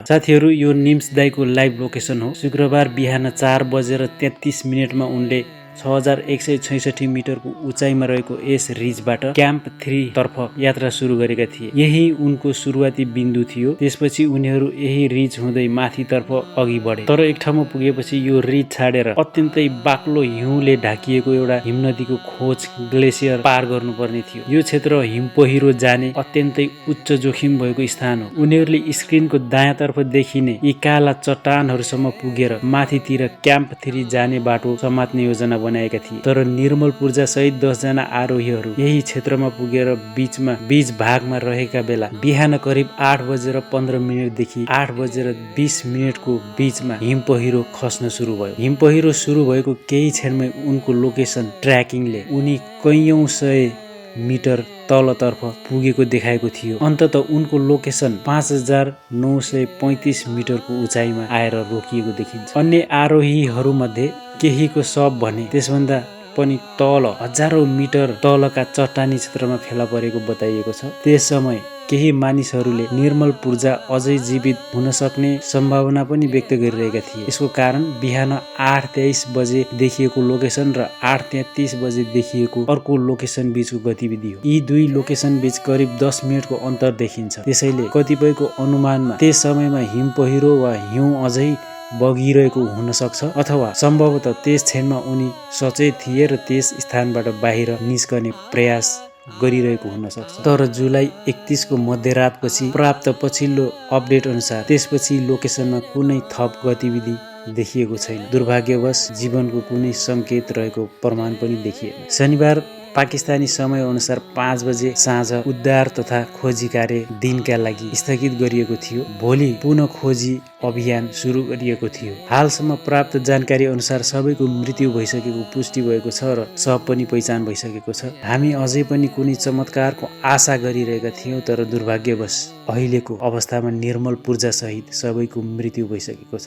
साथीहरू, यो निम्स दाईको लाइभ लोकेसन हो। शुक्रबार बिहान 4:33 मा उनले 6166 मिटरको उचाइमा रहेको यस रिजबाट क्याम्प 3 तर्फ यात्रा सुरु गरेका थिए। यही उनको सुरुवाती बिन्दु थियो। त्यसपछि उनीहरू यही रिज हुँदै माथितर्फ अघि बढे। तर एक ठाउँमा पुगेपछि यो रिज छाडेर अत्यन्तै बाक्लो हिउँले ढाकिएको एउटा हिमनदीको खोज ग्लेसियर पार गर्नुपर्ने थियो। यो क्षेत्र हिम पहिरो जाने अत्यन्तै उच्च जोखिम भएको स्थान हो। उनीहरूले स्क्रिनको दायाँतर्फ देखिने यी काला चट्टानहरूसम्म पुगेर माथितिर क्याम्प 3 जाने बाटो समात्ने योजना बनाएका थिए। तर निर्मल पूर्जा सहित 10 जना आरोहीहरू यही क्षेत्रमा पुगेर बीच भागमा रहेका बेला बिहान करिब 8:15 देखि 8:20 को बीचमा हिम पहिरो खस्न सुरु भयो। हिम पहिरो सुरु भएको केही क्षणमै उनको लोकेसन ट्र्याकिङले उनी कैयौं सय मिटर तलतर्फ पुगेको देखाएको थियो। अन्ततः उनको लोकेसन 5935 मिटरको उचाइमा आएर रोकिएको देखिन्छ। अन्य आरोहीहरूमध्ये केहीको शव भने त्यसभन्दा पनि तल हजारौं मिटर तलका चट्टानी क्षेत्रमा फेला परेको बताइएको छ। त्यस समय केही मानिसहरूले निर्मल पूर्जा अझै जीवित हुन सक्ने सम्भावना पनि व्यक्त गरिरहेका थिए। यसको कारण बिहान 8:23 बजे देखिएको लोकेसन र 8:33 बजे देखिएको अर्को लोकेसन बीचको गतिविधि हो। यी दुई लोकेसन बीच करिब 10 मिनटको अन्तर देखिन्छ। त्यसैले कतिपयको अनुमानमा त्यस समयमा हिम पहिरो वा हिउँ अझै बगिरहेको हुन सक्छ, अथवा सम्भवतः त्यस क्षणमा उनी सचेत थिए र त्यस स्थानबाट बाहिर निस्कने प्रयास गरिरहेको हुन सक्छ। तर जुलाई 31 को मध्यरातपछि प्राप्त पछिल्लो अपडेट अनुसार त्यसपछि लोकेसनमा कुनै थप गतिविधि देखिएको छैन। दुर्भाग्यवश जीवनको कुनै संकेत रहेको प्रमाण पनि देखिएन। शनिबार पाकिस्तानी समय अनुसार 5 बजे साँझ उद्धार तथा खोजी कार्य दिनका लागि स्थगित गरिएको थियो। भोलि पुनः खोजी अभियान सुरु गरिएको थियो। हालसम्म प्राप्त जानकारी अनुसार सबैको मृत्यु भइसकेको पुष्टि भएको छ र शव पनि पहिचान भइसकेको छ। हामी अझै पनि कुनै चमत्कारको आशा गरिरहेका थियौं, तर दुर्भाग्यवश अहिलेको अवस्थामा निर्मल पूर्जा सहित सबैको मृत्यु भइसकेको छ।